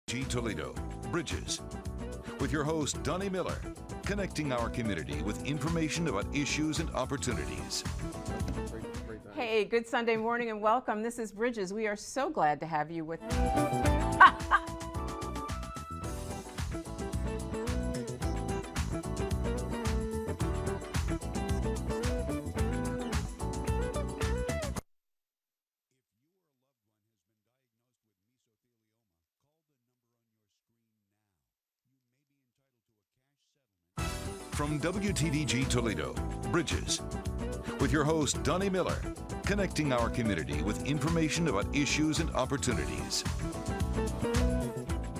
Toledo, Bridges, with your host, Doni Miller, connecting our community with information about issues and opportunities. Hey, good Sunday morning and welcome. This is Bridges. We are so glad to have you with From WTDG Toledo, Bridges, with your host, Doni Miller, connecting our community with information about issues and opportunities.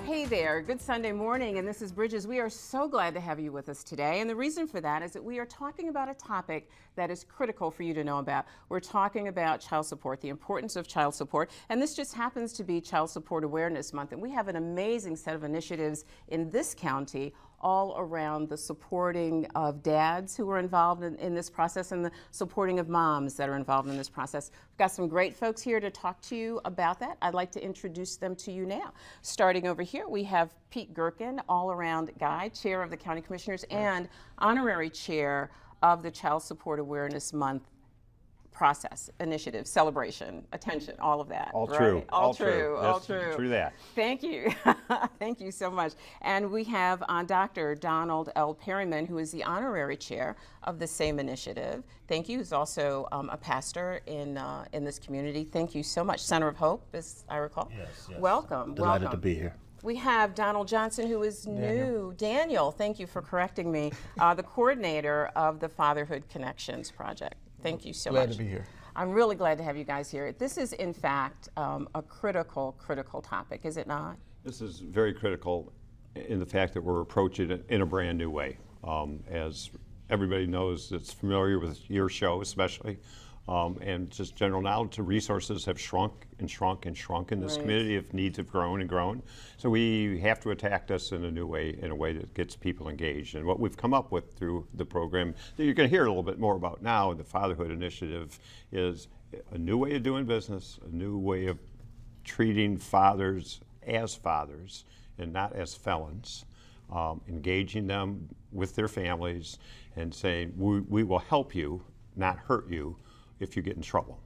Hey there, good Sunday morning, and this is Bridges. We are so glad to have you with us today, and the reason for that is that we are talking about a topic that is critical for you to know about. We're talking about child support, the importance of child support, and this just happens to be Child Support Awareness Month, and we have an amazing set of initiatives in this county all around the supporting of dads who are involved in this process and the supporting of moms that are involved in this process. We've got some great folks here to talk to you about that. I'd like to introduce them to you now. Starting over here, we have Pete Gerken, all-around guy, chair of the County Commissioners and honorary chair of the Child Support Awareness Month process, initiative, celebration, attention, all of that. All right? true. All true. All That's true. True that. Thank you. Thank you so much. And we have Dr. Donald L. Perryman, who is the honorary chair of the same initiative. Thank you. He's also a pastor in this community. Thank you so much. Center of Hope, as I recall. Yes. Welcome. Delighted welcome. to be here. We have Donald Johnson, who is new. Daniel, thank you for correcting me. The coordinator of the Fatherhood Connections Project. Thank you so much. Glad to be here. I'm really glad to have you guys here. This is, in fact, a critical topic, is it not? This is very critical in the fact that we're approaching it in a brand new way. As everybody knows that's familiar with your show especially, and just general knowledge, the resources have shrunk in this community if needs have grown and grown. So we have to attack this in a new way, in a way that gets people engaged. And what we've come up with through the program that you're going to hear a little bit more about now, the Fatherhood Initiative, is a new way of doing business, a new way of treating fathers and not as felons, engaging them with their families and saying, we will help you, not hurt you, if you get in trouble.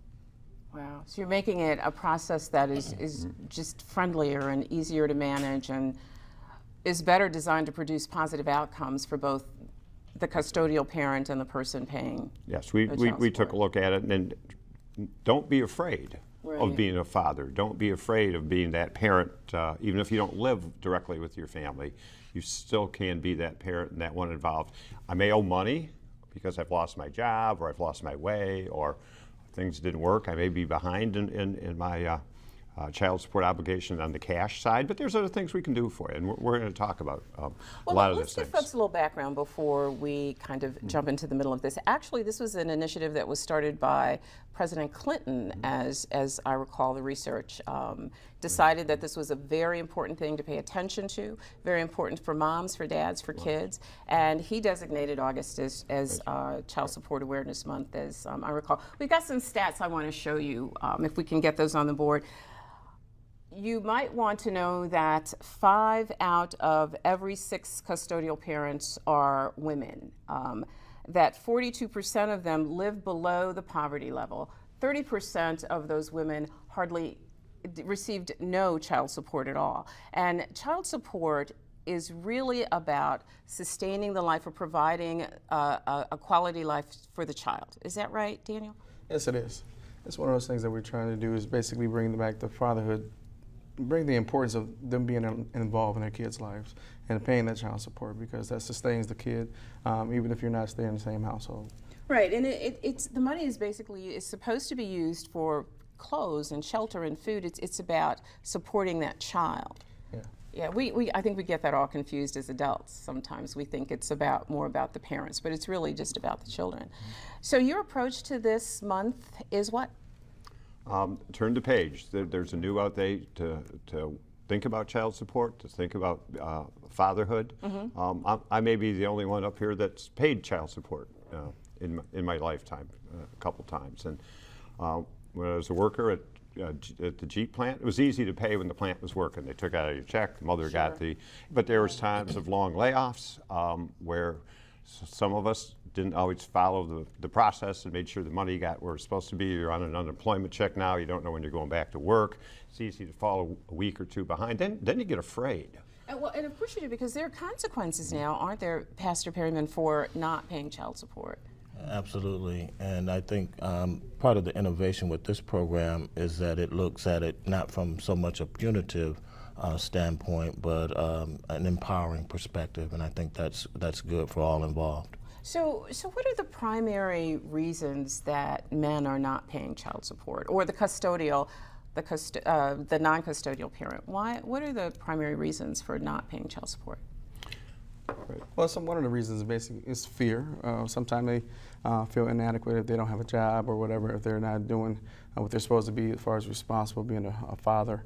Wow. So you're making it a process that is just friendlier and easier to manage and is better designed to produce positive outcomes for both the custodial parent and the person paying. Yes, we took a look at it, and don't be afraid of being a father. Don't be afraid of being that parent. Even if you don't live directly with your family, you still can be that parent and that one involved. I may owe money because I've lost my job or I've lost my way or things didn't work. I may be behind in my child support obligation on the cash side, but there's other things we can do for you, and we're going to talk about a lot of those things. Let's give folks a little background before we kind of jump into the middle of this. Actually, this was an initiative that was started by President Clinton, as I recall the research, decided that this was a very important thing to pay attention to, very important for moms, for dads, for kids, and he designated August as Child Support Awareness Month, as I recall. We've got some stats I want to show you, if we can get those on the board. You might want to know that 5 out of every 6 custodial parents are women, that 42% of them live below the poverty level. 30% of those women hardly received no child support at all. And child support is really about sustaining the life or providing a quality life for the child. Is that right, Daniel? Yes, it is. It's one of those things that we're trying to do is basically bring back the fatherhood, bring the importance of them being involved in their kids' lives and paying that child support, because that sustains the kid, even if you're not staying in the same household. Right, and it's the money is supposed to be used for clothes and shelter and food. It's about supporting that child. Yeah, I think we get that all confused as adults. Sometimes we think it's more about the parents, but it's really just about the children. So your approach to this month is what? Turn the page. There's a new update to think about child support, to think about fatherhood. I may be the only one up here that's paid child support in my lifetime a couple times. And when I was a worker at at the Jeep plant, it was easy to pay when the plant was working. They took out your check, the mother got the, but there was times of long layoffs where some of us didn't always follow the process and made sure the money you got where it's supposed to be. You're on an unemployment check now, you don't know when you're going back to work. It's easy to fall a week or two behind. Then you get afraid. Well, and of course you do, because there are consequences now, aren't there, Pastor Perryman, for not paying child support? Absolutely, and I think part of the innovation with this program is that it looks at it not from so much a punitive standpoint, but an empowering perspective, and I think that's good for all involved. So what are the primary reasons that men are not paying child support, or the custodial, the non-custodial parent? What are the primary reasons for not paying child support? Well, one of the reasons basically is fear. Sometimes they feel inadequate if they don't have a job or whatever, if they're not doing what they're supposed to be as far as responsible, being a father.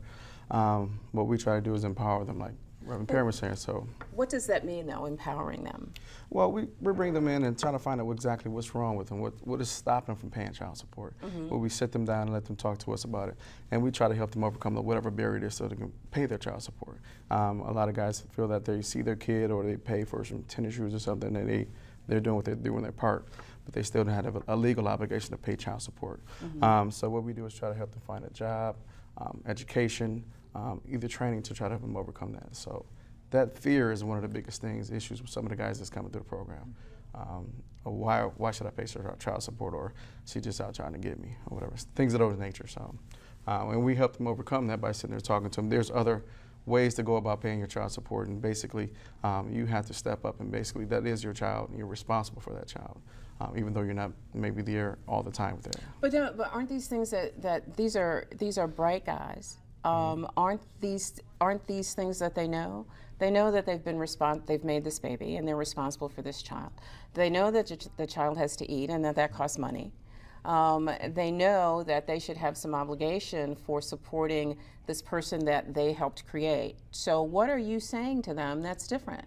What we try to do is empower them, like Reverend Perryman was saying. So, what does that mean, though, empowering them? Well, we bring them in and try to find out exactly what's wrong with them, what is stopping them from paying child support. Well, we sit them down and let them talk to us about it, and we try to help them overcome whatever barrier it is so they can pay their child support. A lot of guys feel that they see their kid or they pay for some tennis shoes or something, and they're doing what they're doing their part, but they still don't have a legal obligation to pay child support. So what we do is try to help them find a job, education, either training to try to help them overcome that. So that fear is one of the biggest issues with some of the guys that's coming through the program. Why should I pay child support, or she just out trying to get me, or whatever, things of those nature. So, and we help them overcome that by sitting there talking to them. There's other ways to go about paying your child support, and basically you have to step up, and basically that is your child, and you're responsible for that child. Even though you're not maybe there all the time with it. But aren't these things that these are bright guys? Aren't these things that they know? They know that they've made this baby and they're responsible for this child. They know that the child has to eat and that costs money. They know that they should have some obligation for supporting this person that they helped create. So what are you saying to them that's different?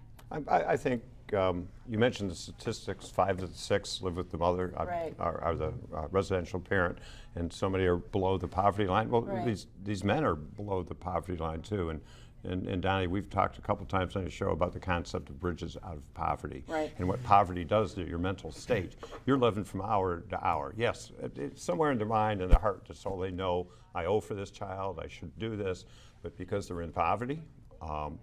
I think you mentioned the statistics, 5 to 6 live with the mother, Right. are the residential parent, and so many are below the poverty line. Well, Right. these men are below the poverty line too. And Donnie, we've talked a couple times on the show about the concept of bridges out of poverty, Right. and what poverty does to your mental state. You're living from hour to hour. Yes, it's somewhere in their mind and their heart, just so they know, I owe for this child, I should do this, but because they're in poverty,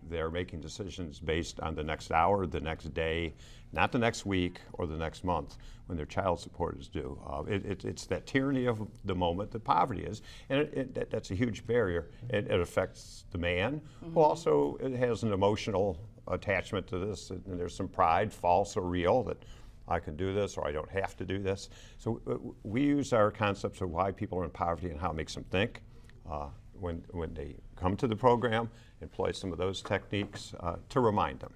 they're making decisions based on the next hour, the next day, not the next week or the next month when their child support is due. It's that tyranny of the moment that poverty is, and that's a huge barrier. It affects the man, who also it has an emotional attachment to this, and there's some pride, false or real, that I can do this or I don't have to do this. So we use our concepts of why people are in poverty and how it makes them think. When they come to the program, employ some of those techniques to remind them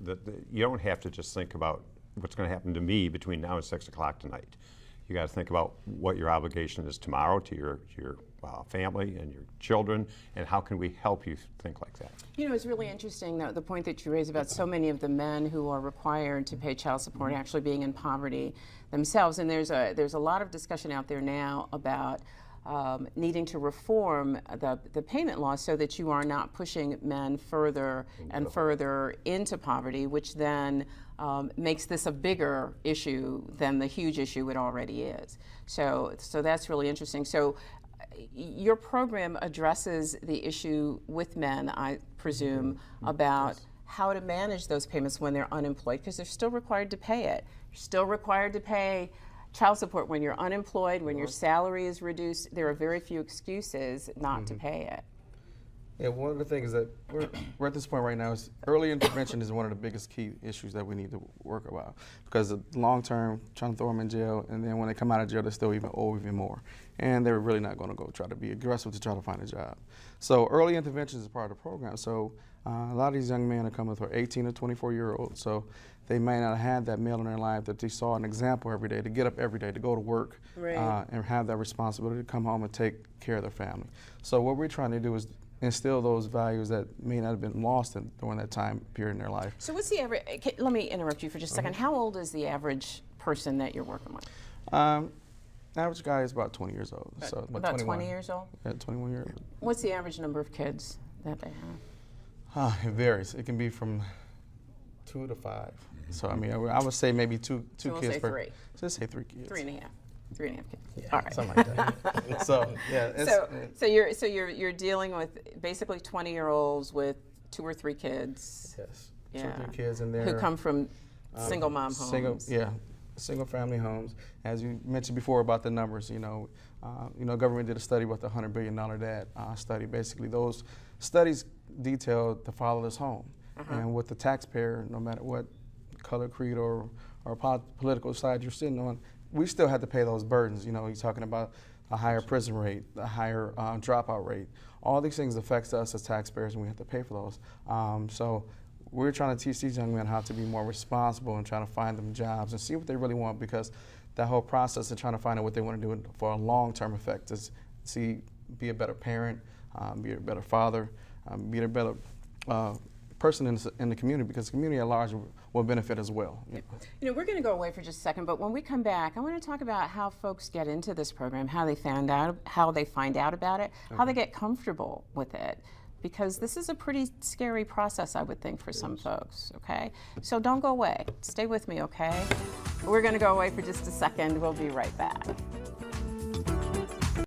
that you don't have to just think about what's going to happen to me between now and 6 o'clock tonight. You got to think about what your obligation is tomorrow to your family and your children, and how can we help you think like that. You know, it's really interesting, the point that you raise about so many of the men who are required to pay child support actually being in poverty themselves. And there's a lot of discussion out there now about needing to reform the payment law so that you are not pushing men further and further into poverty, which then makes this a bigger issue than the huge issue it already is. So that's really interesting. So your program addresses the issue with men, I presume, about how to manage those payments when they're unemployed, because they're still required to pay it. You're still required to pay child support when you're unemployed, when your salary is reduced. There are very few excuses not to pay it. Yeah, one of the things that we're at this point right now is early intervention is one of the biggest key issues that we need to work about, because long term, trying to throw them in jail, and then when they come out of jail, they still owe even more, and they're really not going to go try to be aggressive to try to find a job. So early intervention is part of the program. So a lot of these young men are coming for 18 to 24-year-olds, so they may not have had that male in their life that they saw an example every day to get up every day, to go to work, and have that responsibility to come home and take care of their family. So what we're trying to do is instill those values that may not have been lost during that time period in their life. So what's the average, let me interrupt you for just a second. How old is the average person that you're working with? Average guy is about 20 years old. So About 21. 20 years old? Yeah, 21 years. What's the average number of kids that they have? It varies. It can be from 2 to 5. So I mean, I would say maybe two we'll kids say per. 3. So let's say 3 kids. 3.5. 3.5 kids. Yeah, All right. something like that. So yeah. You're dealing with basically 20-year-olds with 2 or 3 kids. Yes. 2 Yeah. or 3 kids in there. Who come from single mom homes. Single family homes. As you mentioned before about the numbers, government did a study about the $100 billion debt study. Basically, those studies detailed the fatherless home, and with the taxpayer, no matter what color, creed, or political side you're sitting on, we still have to pay those burdens. You're talking about a higher prison rate, a higher dropout rate. All these things affects us as taxpayers, and we have to pay for those. So we're trying to teach these young men how to be more responsible and trying to find them jobs and see what they really want, because that whole process of trying to find out what they want to do for a long-term effect is be a better parent, be a better father, be a better person in the community, because the community at large will benefit as well. We're going to go away for just a second, but when we come back, I want to talk about how folks get into this program, how they find out about it, how they get comfortable with it. Because this is a pretty scary process, I would think, for some folks, okay? So don't go away. Stay with me, okay? We're going to go away for just a second. We'll be right back.